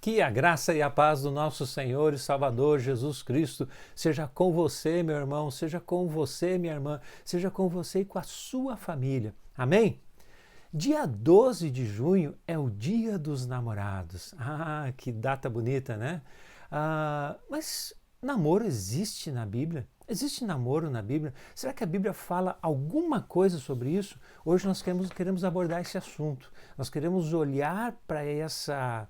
Que a graça e a paz do nosso Senhor e Salvador Jesus Cristo seja com você, meu irmão, seja com você, minha irmã, seja com você e com a sua família. Amém? Dia 12 de junho é o Dia dos Namorados. Ah, que data bonita, né? Mas namoro existe na Bíblia? Existe namoro na Bíblia? Será que a Bíblia fala alguma coisa sobre isso? Hoje nós queremos abordar esse assunto. Nós queremos olhar para essa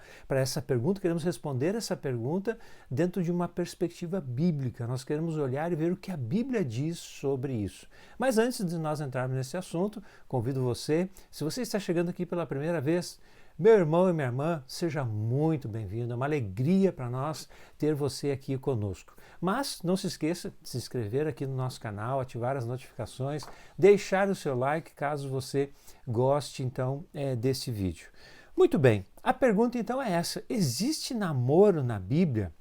pergunta, queremos responder essa pergunta dentro de uma perspectiva bíblica. Nós queremos olhar e ver o que a Bíblia diz sobre isso. Mas antes de nós entrarmos nesse assunto, convido você, se você está chegando aqui pela primeira vez, meu irmão e minha irmã, seja muito bem-vindo. É uma alegria para nós ter você aqui conosco. Mas não se esqueça de se inscrever aqui no nosso canal, ativar as notificações, deixar o seu like caso você goste então desse vídeo. Muito bem, a pergunta então é essa: existe namoro na Bíblia?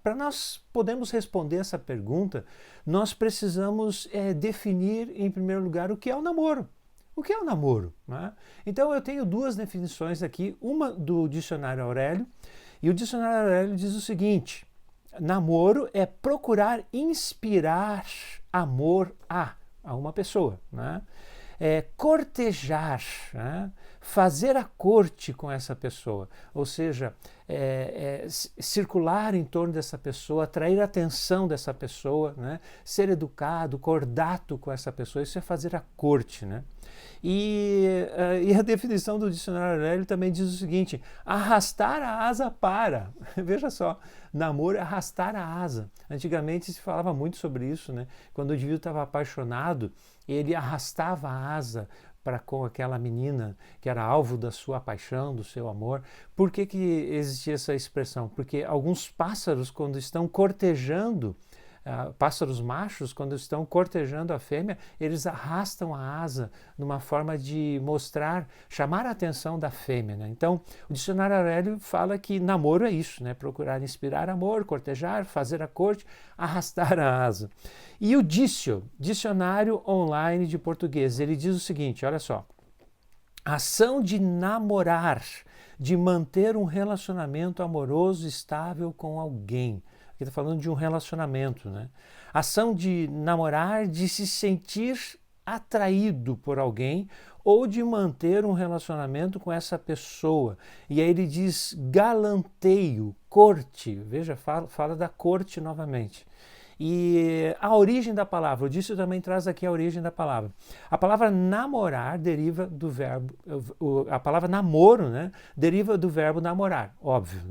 Para nós podermos responder essa pergunta, nós precisamos definir em primeiro lugar o que é o namoro. O que é o namoro? Então eu tenho duas definições aqui, uma do Dicionário Aurélio, e o Dicionário Aurélio diz o seguinte: namoro é procurar inspirar amor a uma pessoa, cortejar, fazer a corte com essa pessoa, ou seja, circular em torno dessa pessoa, atrair a atenção dessa pessoa, ser educado, cordato com essa pessoa, isso é fazer a corte, E a definição do Dicionário Aurélio também diz o seguinte: arrastar a asa para. Veja só, namoro é arrastar a asa. Antigamente se falava muito sobre isso, Quando o indivíduo estava apaixonado, ele arrastava a asa para com aquela menina que era alvo da sua paixão, do seu amor. Por que existia essa expressão? Porque alguns pássaros, quando estão cortejando, pássaros machos, quando estão cortejando a fêmea, eles arrastam a asa numa forma de chamar a atenção da fêmea. Então, o Dicionário Aurélio fala que namoro é isso, procurar inspirar amor, cortejar, fazer a corte, arrastar a asa. E o Dicionário Online de Português, ele diz o seguinte, olha só: ação de namorar, de manter um relacionamento amoroso estável com alguém. Aqui está falando de um relacionamento, Ação de namorar, de se sentir atraído por alguém ou de manter um relacionamento com essa pessoa. E aí ele diz galanteio, corte. Veja, fala da corte novamente. E a origem da palavra, o Dício também traz aqui a origem da palavra. A palavra namorar deriva do verbo, a palavra namoro, deriva do verbo namorar, óbvio,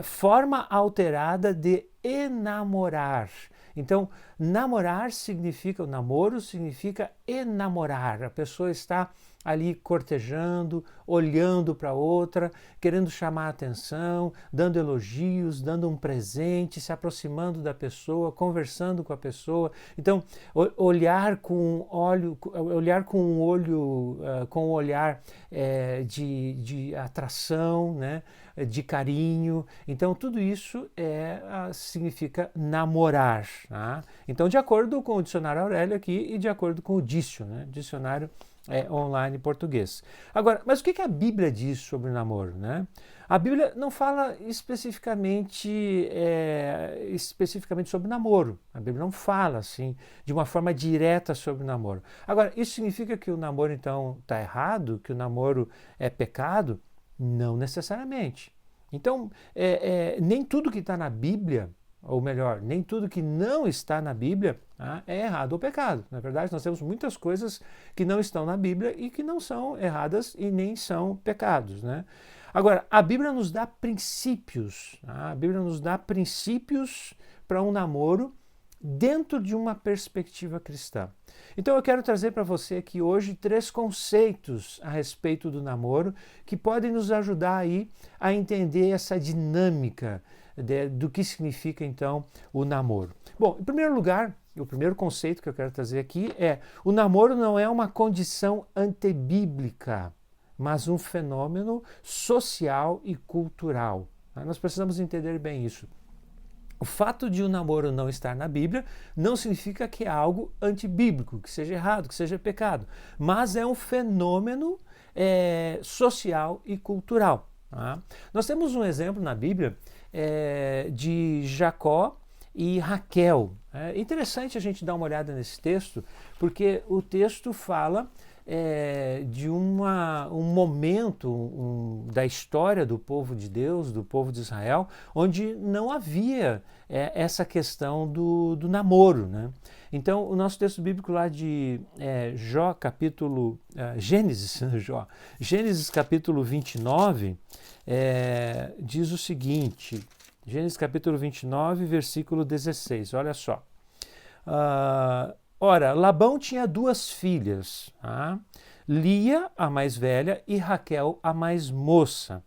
forma alterada de enamorar. Então, namorar significa, o namoro significa enamorar. A pessoa está ali cortejando, olhando para outra, querendo chamar a atenção, dando elogios, dando um presente, se aproximando da pessoa, conversando com a pessoa. Então, olhar com um olhar de atração, de carinho. Então, tudo isso significa namorar. Então, de acordo com o Dicionário Aurélio aqui e de acordo com o Dicionário Online português. Agora, mas o que a Bíblia diz sobre o namoro? A Bíblia não fala especificamente sobre namoro. A Bíblia não fala assim, de uma forma direta sobre o namoro. Agora, isso significa que o namoro então está errado? Que o namoro é pecado? Não necessariamente. Então, nem tudo que está na Bíblia, ou melhor, nem tudo que não está na Bíblia é errado ou pecado. Na verdade, nós temos muitas coisas que não estão na Bíblia e que não são erradas e nem são pecados. Agora, a Bíblia nos dá princípios. A Bíblia nos dá princípios para um namoro dentro de uma perspectiva cristã. Então eu quero trazer para você aqui hoje 3 conceitos a respeito do namoro que podem nos ajudar aí a entender essa dinâmica do que significa então o namoro. Bom, em primeiro lugar, o primeiro conceito que eu quero trazer aqui é: o namoro não é uma condição antibíblica, mas um fenômeno social e cultural. Nós precisamos entender bem isso. O fato de o namoro não estar na Bíblia não significa que é algo antibíblico, que seja errado, que seja pecado, mas é um fenômeno social e cultural. Tá? Nós temos um exemplo na Bíblia de Jacó e Raquel. É interessante a gente dar uma olhada nesse texto, porque o texto fala de um momento da história do povo de Deus, do povo de Israel, onde não havia essa questão do namoro, né? Então, o nosso texto bíblico lá de Gênesis capítulo 29, diz o seguinte, Gênesis capítulo 29, versículo 16, olha só. Ora, Labão tinha 2 filhas, tá? Lia, a mais velha, e Raquel, a mais moça.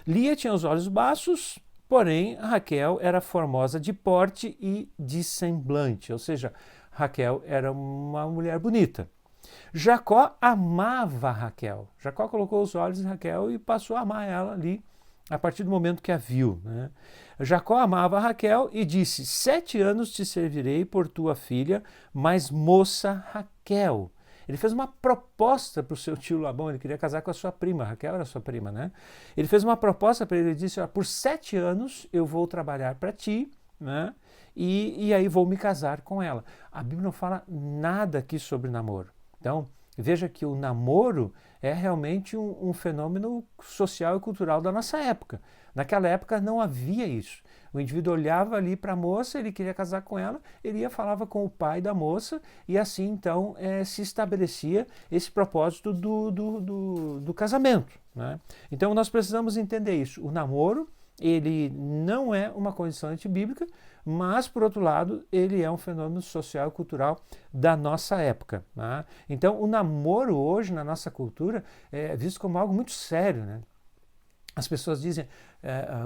Lia tinha os olhos baços, porém Raquel era formosa de porte e de semblante, ou seja, Raquel era uma mulher bonita. Jacó amava Raquel. Jacó colocou os olhos em Raquel e passou a amar ela ali a partir do momento que a viu, né? Jacó amava Raquel e disse: 7 anos te servirei por tua filha, mais moça Raquel. Ele fez uma proposta para o seu tio Labão, ele queria casar com a sua prima, Raquel era sua prima, né? Ele fez uma proposta para ele, ele disse: por 7 anos eu vou trabalhar para ti, né? E aí vou me casar com ela. A Bíblia não fala nada aqui sobre namoro. Então, veja que o namoro é realmente um fenômeno social e cultural da nossa época. Naquela época não havia isso. O indivíduo olhava ali para a moça, ele queria casar com ela, ele falava com o pai da moça e assim então se estabelecia esse propósito do casamento, né? Então nós precisamos entender isso. O namoro, ele não é uma condição antibíblica, mas, por outro lado, ele é um fenômeno social e cultural da nossa época, né? Então, o namoro hoje, na nossa cultura, é visto como algo muito sério, né? As pessoas dizem,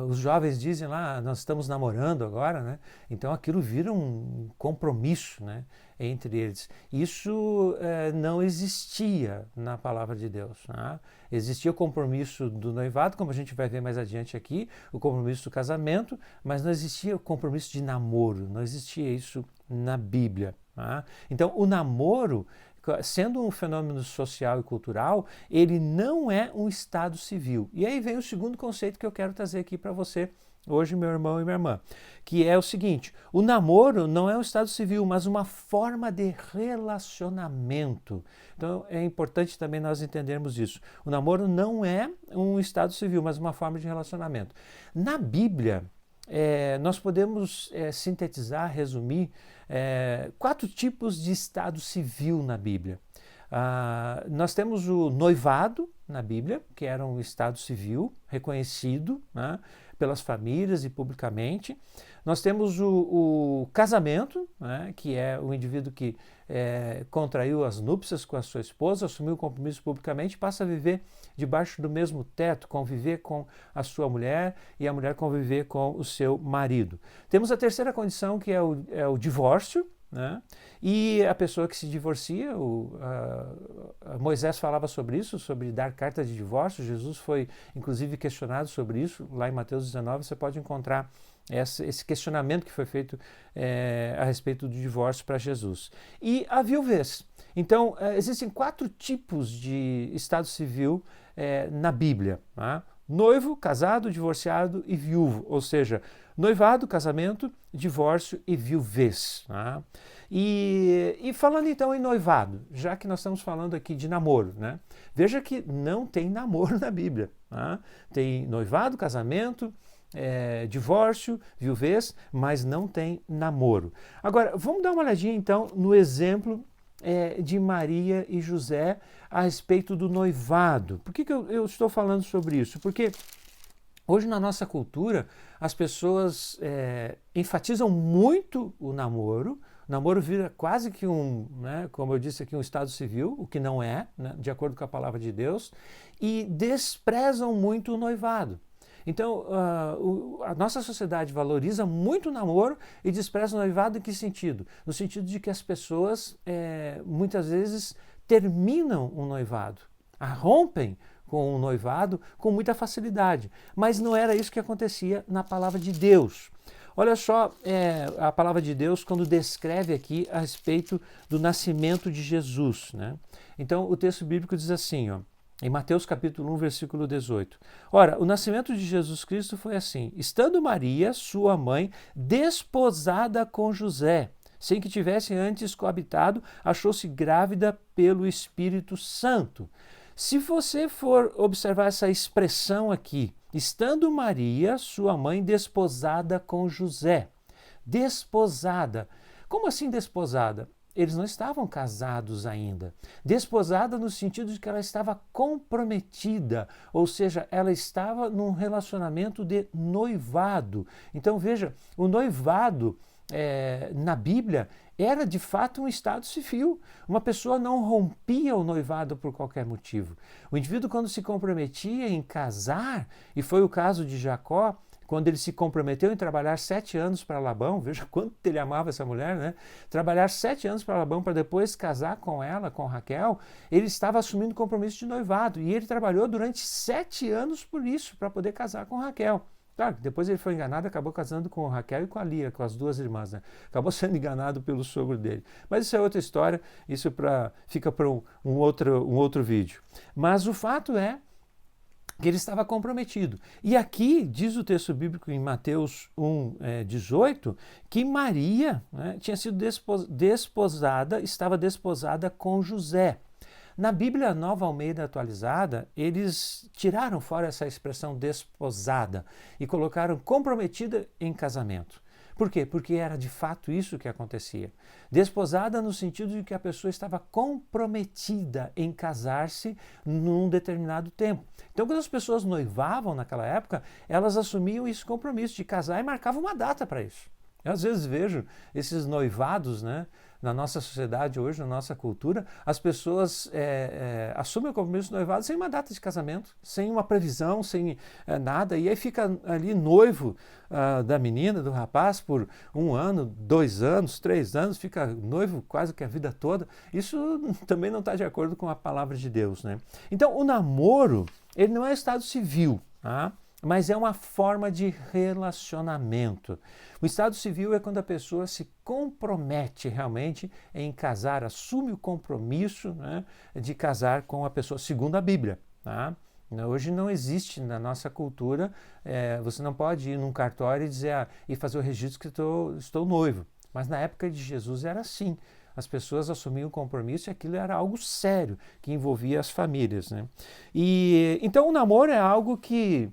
os jovens dizem lá, nós estamos namorando agora, né? Então aquilo vira um compromisso, né, entre eles. Isso não existia na palavra de Deus, né? Existia o compromisso do noivado, como a gente vai ver mais adiante aqui, o compromisso do casamento, mas não existia o compromisso de namoro, não existia isso na Bíblia, né? Então o namoro, sendo um fenômeno social e cultural, ele não é um estado civil. E aí vem o segundo conceito que eu quero trazer aqui para você hoje, meu irmão e minha irmã, que é o seguinte: o namoro não é um estado civil, mas uma forma de relacionamento. Então é importante também nós entendermos isso. O namoro não é um estado civil, mas uma forma de relacionamento. Na Bíblia, nós podemos sintetizar, resumir 4 tipos de estado civil na Bíblia. Nós temos o noivado na Bíblia, que era um estado civil reconhecido, né, pelas famílias e publicamente. Nós temos o casamento, né, que é o indivíduo que contraiu as núpcias com a sua esposa, assumiu o compromisso publicamente, passa a viver debaixo do mesmo teto, conviver com a sua mulher e a mulher conviver com o seu marido. Temos a terceira condição, que é o divórcio, né? E a pessoa que se divorcia, Moisés falava sobre isso, sobre dar carta de divórcio. Jesus foi inclusive questionado sobre isso, lá em Mateus 19 você pode encontrar esse questionamento que foi feito a respeito do divórcio para Jesus. E a viuvez. Então, existem 4 tipos de estado civil na Bíblia, tá? Noivo, casado, divorciado e viúvo, ou seja, noivado, casamento, divórcio e viuvez, tá? E falando então em noivado, já que nós estamos falando aqui de namoro, né? Veja que não tem namoro na Bíblia, tá? Tem noivado, casamento, divórcio, viuvez, mas não tem namoro. Agora, vamos dar uma olhadinha então no exemplo de Maria e José a respeito do noivado. Por que eu estou falando sobre isso? Porque hoje na nossa cultura as pessoas enfatizam muito o namoro. O namoro vira quase que como eu disse aqui, um estado civil, o que não é, né, de acordo com a palavra de Deus, e desprezam muito o noivado. Então, a nossa sociedade valoriza muito o namoro e despreza o noivado em que sentido? No sentido de que as pessoas, muitas vezes, terminam um noivado, rompem com o noivado com muita facilidade. Mas não era isso que acontecia na palavra de Deus. Olha só a palavra de Deus quando descreve aqui a respeito do nascimento de Jesus, né? Então, o texto bíblico diz assim, ó, Em Mateus capítulo 1, versículo 18. Ora, o nascimento de Jesus Cristo foi assim: estando Maria, sua mãe, desposada com José, sem que tivessem antes coabitado, achou-se grávida pelo Espírito Santo. Se você for observar essa expressão aqui, estando Maria, sua mãe, desposada com José. Desposada. Como assim desposada? Eles não estavam casados ainda. Desposada no sentido de que ela estava comprometida, ou seja, ela estava num relacionamento de noivado. Então veja, o noivado na Bíblia era de fato um estado civil. Uma pessoa não rompia o noivado por qualquer motivo. O indivíduo, quando se comprometia em casar, e foi o caso de Jacó, quando ele se comprometeu em trabalhar 7 anos para Labão, veja quanto ele amava essa mulher, né? Trabalhar 7 anos para Labão para depois casar com ela, com Raquel, ele estava assumindo compromisso de noivado. E ele trabalhou durante 7 anos por isso, para poder casar com Raquel. Claro, depois ele foi enganado, acabou casando com Raquel e com a Lia, com as duas irmãs, né? Acabou sendo enganado pelo sogro dele. Mas isso é outra história, isso fica para um outro vídeo. Mas o fato é que ele estava comprometido. E aqui diz o texto bíblico em Mateus 1, 18, que Maria, né, tinha sido desposada, estava desposada com José. Na Bíblia Nova Almeida Atualizada, eles tiraram fora essa expressão desposada e colocaram comprometida em casamento. Por quê? Porque era de fato isso que acontecia. Desposada no sentido de que a pessoa estava comprometida em casar-se num determinado tempo. Então, quando as pessoas noivavam naquela época, elas assumiam esse compromisso de casar e marcavam uma data para isso. Eu, às vezes, vejo esses noivados, né? Na nossa sociedade hoje, na nossa cultura, as pessoas assumem o compromisso do noivado sem uma data de casamento, sem uma previsão, sem nada, e aí fica ali noivo da menina, do rapaz, por 1 ano, 2 anos, 3 anos, fica noivo quase que a vida toda. Isso também não está de acordo com a palavra de Deus, né? Então, o namoro, ele não é estado civil, tá? Mas é uma forma de relacionamento. O estado civil é quando a pessoa se compromete realmente em casar, assume o compromisso, né, de casar com a pessoa, segundo a Bíblia. Tá? Hoje não existe na nossa cultura, você não pode ir num cartório e dizer e fazer o registro que estou noivo. Mas na época de Jesus era assim. As pessoas assumiam o compromisso e aquilo era algo sério, que envolvia as famílias. Né? E, então o namoro é algo que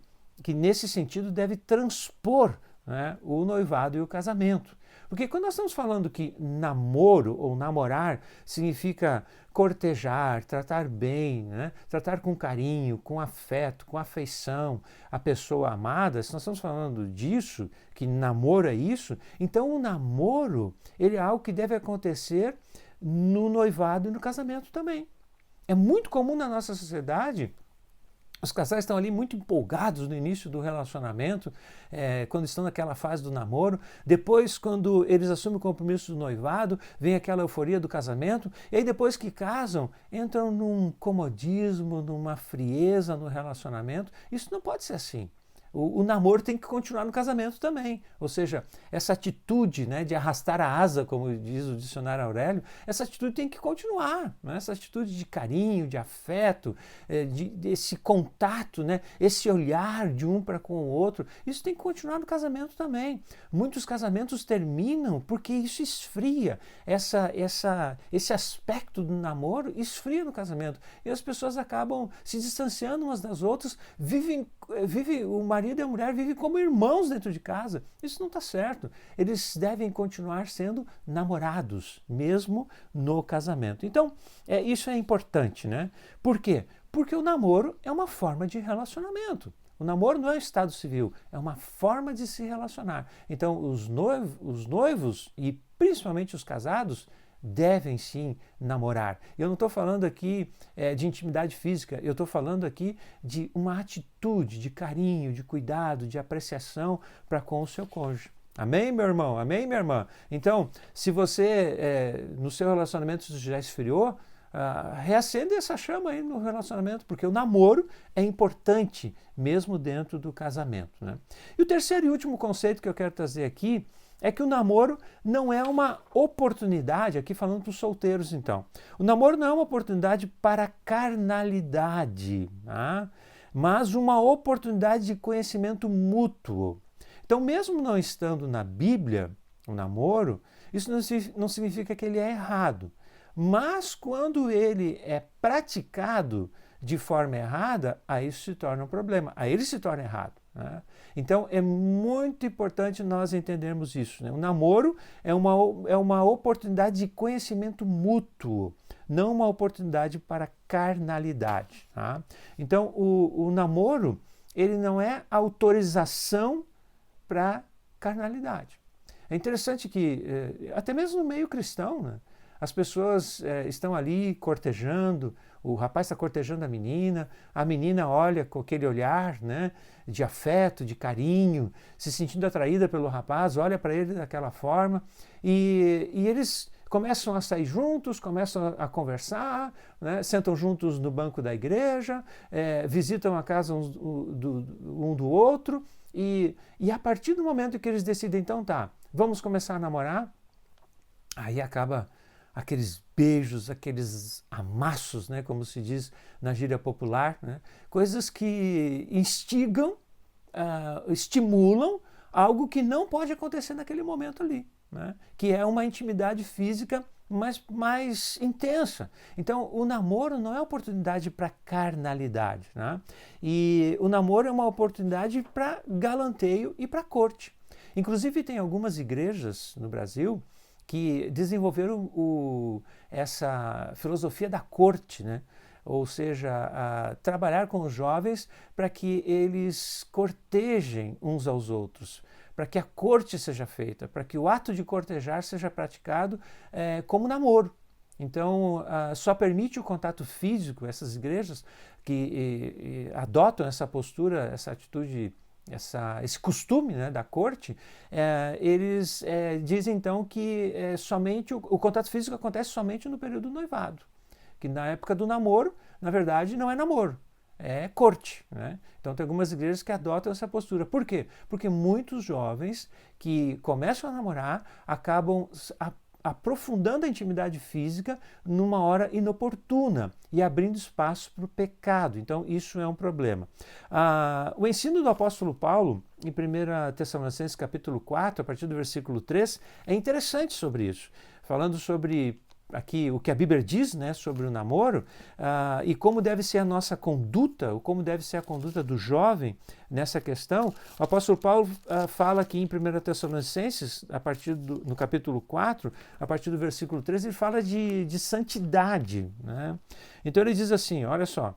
nesse sentido deve transpor, né, o noivado e o casamento. Porque quando nós estamos falando que namoro ou namorar significa cortejar, tratar bem, né, tratar com carinho, com afeto, com afeição a pessoa amada, se nós estamos falando disso, que namoro é isso, então o namoro ele é algo que deve acontecer no noivado e no casamento também. É muito comum na nossa sociedade. Os casais estão ali muito empolgados no início do relacionamento, quando estão naquela fase do namoro. Depois, quando eles assumem o compromisso do noivado, vem aquela euforia do casamento. E aí, depois que casam, entram num comodismo, numa frieza no relacionamento. Isso não pode ser assim. O namoro tem que continuar no casamento também. Ou seja, essa atitude, né, de arrastar a asa, como diz o dicionário Aurélio, essa atitude tem que continuar. Né? Essa atitude de carinho, de afeto, desse contato, né, esse olhar de um para com o outro, isso tem que continuar no casamento também. Muitos casamentos terminam porque isso esfria. Esse aspecto do namoro esfria no casamento. E as pessoas acabam se distanciando umas das outras, o marido e a mulher vivem como irmãos dentro de casa. Isso não está certo. Eles devem continuar sendo namorados, mesmo no casamento. Então, isso é importante, né? Por quê? Porque o namoro é uma forma de relacionamento. O namoro não é um estado civil, é uma forma de se relacionar. Então, os noivos e principalmente os casados devem sim namorar. Eu não estou falando aqui de intimidade física, eu estou falando aqui de uma atitude de carinho, de cuidado, de apreciação para com o seu cônjuge. Amém, meu irmão? Amém, minha irmã? Então, se você, no seu relacionamento já esfriou, reacende essa chama aí no relacionamento, porque o namoro é importante, mesmo dentro do casamento. Né? E o terceiro e último conceito que eu quero trazer aqui é que o namoro não é uma oportunidade, aqui falando para os solteiros então, o namoro não é uma oportunidade para carnalidade, tá? Mas uma oportunidade de conhecimento mútuo. Então, mesmo não estando na Bíblia, o namoro, isso não significa que ele é errado. Mas quando ele é praticado de forma errada, aí isso se torna um problema, aí ele se torna errado, né? Então é muito importante nós entendermos isso, né? O namoro é uma oportunidade de conhecimento mútuo, não uma oportunidade para carnalidade, tá? Então o namoro, ele não é autorização para carnalidade. É interessante que, até mesmo no meio cristão, né, as pessoas estão ali cortejando, o rapaz está cortejando a menina olha com aquele olhar, né, de afeto, de carinho, se sentindo atraída pelo rapaz, olha para ele daquela forma, e eles começam a sair juntos, começam a conversar, né, sentam juntos no banco da igreja, visitam a casa um do outro, e a partir do momento que eles decidem, então tá, vamos começar a namorar, aí acaba aqueles beijos, aqueles amassos, né, como se diz na gíria popular, né, coisas que instigam, estimulam algo que não pode acontecer naquele momento ali, né, que é uma intimidade física mais intensa. Então, o namoro não é oportunidade para carnalidade, né? E o namoro é uma oportunidade para galanteio e para corte. Inclusive, tem algumas igrejas no Brasil que desenvolveram essa filosofia da corte, né? Ou seja, trabalhar com os jovens para que eles cortejem uns aos outros, para que a corte seja feita, para que o ato de cortejar seja praticado como namoro. Então, só permite o contato físico, essas igrejas que adotam essa postura, essa atitude, esse costume, né, da corte, eles dizem então que somente o contato físico acontece somente no período do noivado, que na época do namoro, na verdade, não é namoro, é corte, né? Então tem algumas igrejas que adotam essa postura. Por quê? Porque muitos jovens que começam a namorar acabam aprofundando a intimidade física numa hora inoportuna e abrindo espaço para o pecado. Então isso é um problema. O ensino do apóstolo Paulo, em 1 Tessalonicenses capítulo 4, a partir do versículo 3, é interessante sobre isso, falando sobre aqui o que a Bíblia diz, né, sobre o namoro, e como deve ser a nossa conduta, ou como deve ser a conduta do jovem nessa questão. O apóstolo Paulo fala aqui em 1 Tessalonicenses, no capítulo 4, a partir do versículo 13, ele fala de santidade, né? Então ele diz assim, olha só,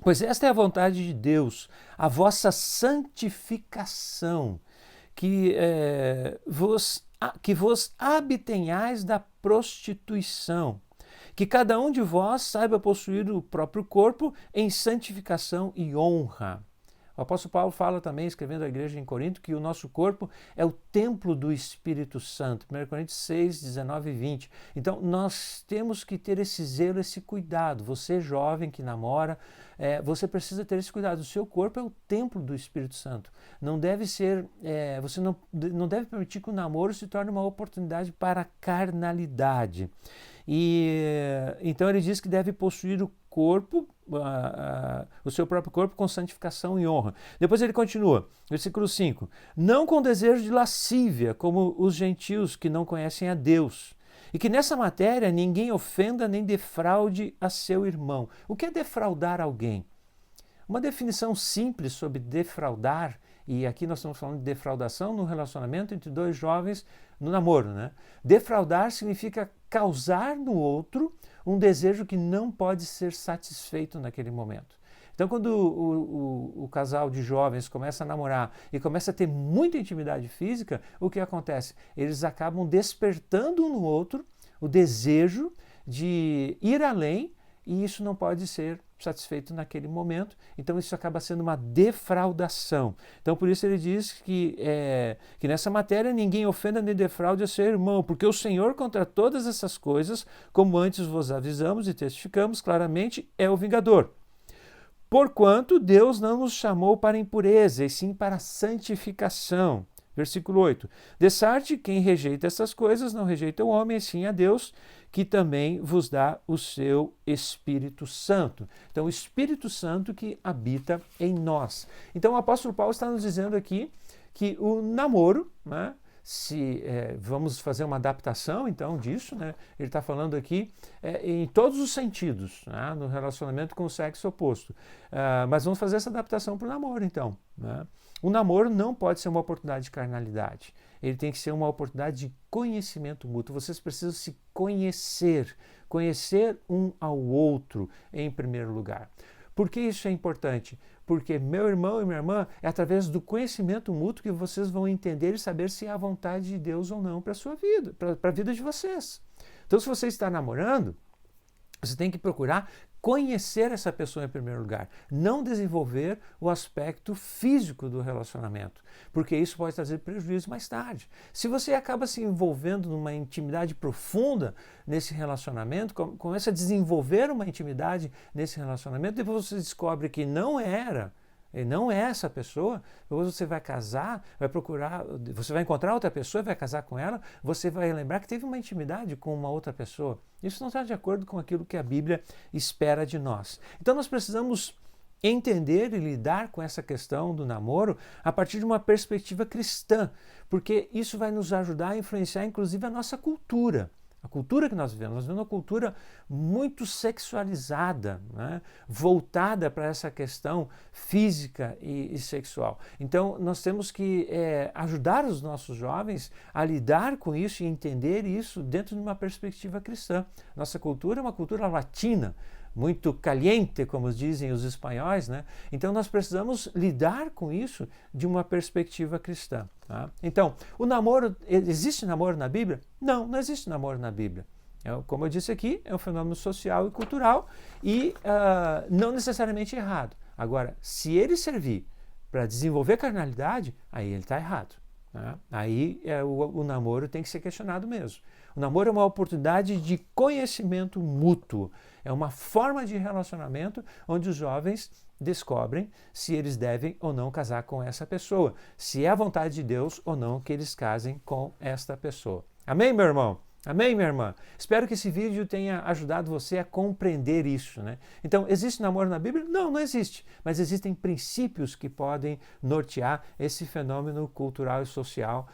pois esta é a vontade de Deus, a vossa santificação, que vos abstenhais da prostituição, que cada um de vós saiba possuir o próprio corpo em santificação e honra. O apóstolo Paulo fala também, escrevendo à igreja em Corinto, que o nosso corpo é o templo do Espírito Santo. 1 Coríntios 6, 19 e 20. Então, nós temos que ter esse zelo, esse cuidado. Você, jovem que namora, você precisa ter esse cuidado. O seu corpo é o templo do Espírito Santo. Não deve ser, você não deve permitir que o namoro se torne uma oportunidade para a carnalidade. Então ele diz que deve possuir o corpo, o seu próprio corpo com santificação e honra. Depois ele continua, versículo 5, não com desejo de lascívia, como os gentios que não conhecem a Deus, e que nessa matéria ninguém ofenda nem defraude a seu irmão. O que é defraudar alguém? Uma definição simples sobre defraudar, e aqui nós estamos falando de defraudação no relacionamento entre dois jovens no namoro, né? Defraudar significa causar no outro um desejo que não pode ser satisfeito naquele momento. Então, quando o casal de jovens começa a namorar e começa a ter muita intimidade física, o que acontece? Eles acabam despertando um no outro o desejo de ir além, e isso não pode ser satisfeito naquele momento, então isso acaba sendo uma defraudação. Então por isso ele diz que nessa matéria ninguém ofenda nem defraude a seu irmão, porque o Senhor contra todas essas coisas, como antes vos avisamos e testificamos claramente, é o vingador. Porquanto Deus não nos chamou para impureza, e sim para santificação. Versículo 8. De sorte, quem rejeita essas coisas não rejeita o homem, e sim a Deus, que também vos dá o seu Espírito Santo. Então, o Espírito Santo que habita em nós. Então, o apóstolo Paulo está nos dizendo aqui que o namoro, né, vamos fazer uma adaptação então disso, né? Ele está falando aqui em todos os sentidos, né? No relacionamento com o sexo oposto. Mas vamos fazer essa adaptação para o namoro então, né? O namoro não pode ser uma oportunidade de carnalidade, ele tem que ser uma oportunidade de conhecimento mútuo. Vocês precisam se conhecer um ao outro em primeiro lugar. Por que isso é importante? Porque, meu irmão e minha irmã, é através do conhecimento mútuo que vocês vão entender e saber se é a vontade de Deus ou não para a sua vida, para a vida de vocês. Então, se você está namorando, você tem que procurar conhecer essa pessoa em primeiro lugar, não desenvolver o aspecto físico do relacionamento, porque isso pode trazer prejuízo mais tarde. Se você acaba se envolvendo numa intimidade profunda nesse relacionamento, começa a desenvolver uma intimidade nesse relacionamento, depois você descobre que não é essa pessoa, depois você vai casar, vai procurar, você vai encontrar outra pessoa, vai casar com ela, você vai lembrar que teve uma intimidade com uma outra pessoa. Isso não está de acordo com aquilo que a Bíblia espera de nós. Então nós precisamos entender e lidar com essa questão do namoro a partir de uma perspectiva cristã, porque isso vai nos ajudar a influenciar inclusive a nossa cultura. A cultura que nós vivemos uma cultura muito sexualizada, né? Voltada para essa questão física e sexual. Então, nós temos que ajudar os nossos jovens a lidar com isso e entender isso dentro de uma perspectiva cristã. Nossa cultura é uma cultura latina, muito caliente, como dizem os espanhóis, né? Então nós precisamos lidar com isso de uma perspectiva cristã. Tá? Então, o namoro, existe namoro na Bíblia? Não, não existe namoro na Bíblia. Como eu disse aqui, é um fenômeno social e cultural e não necessariamente errado. Agora, se ele servir para desenvolver carnalidade, aí ele está errado. Tá? Aí o namoro tem que ser questionado mesmo. O namoro é uma oportunidade de conhecimento mútuo. É uma forma de relacionamento onde os jovens descobrem se eles devem ou não casar com essa pessoa, se é a vontade de Deus ou não que eles casem com esta pessoa. Amém, meu irmão? Amém, minha irmã? Espero que esse vídeo tenha ajudado você a compreender isso, né? Então, existe namoro na Bíblia? Não, não existe. Mas existem princípios que podem nortear esse fenômeno cultural e social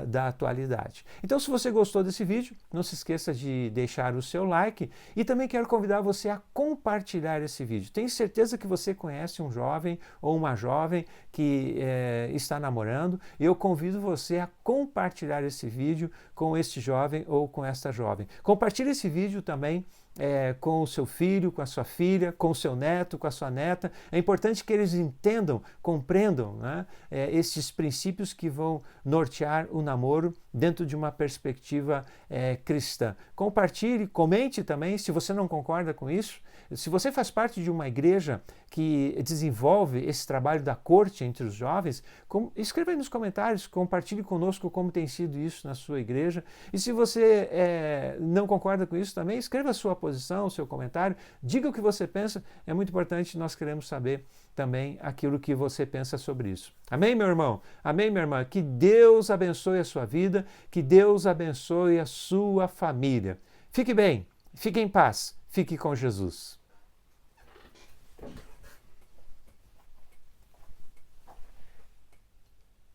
da atualidade. Então, se você gostou desse vídeo, não se esqueça de deixar o seu like e também quero convidar você a compartilhar esse vídeo. Tenho certeza que você conhece um jovem ou uma jovem que está namorando e eu convido você a compartilhar esse vídeo com este jovem ou com esta jovem. Compartilhe esse vídeo também com o seu filho, com a sua filha, com o seu neto, com a sua neta. É importante que eles entendam, compreendam, né, esses princípios que vão nortear o namoro dentro de uma perspectiva cristã. Compartilhe, comente também se você não concorda com isso. Se você faz parte de uma igreja que desenvolve esse trabalho da corte entre os jovens, escreva aí nos comentários, compartilhe conosco como tem sido isso na sua igreja. E se você não concorda com isso também, escreva a sua posição, o seu comentário, diga o que você pensa. É muito importante, nós queremos saber também aquilo que você pensa sobre isso. Amém, meu irmão? Amém, minha irmã? Que Deus abençoe a sua vida, que Deus abençoe a sua família. Fique bem, fique em paz, fique com Jesus.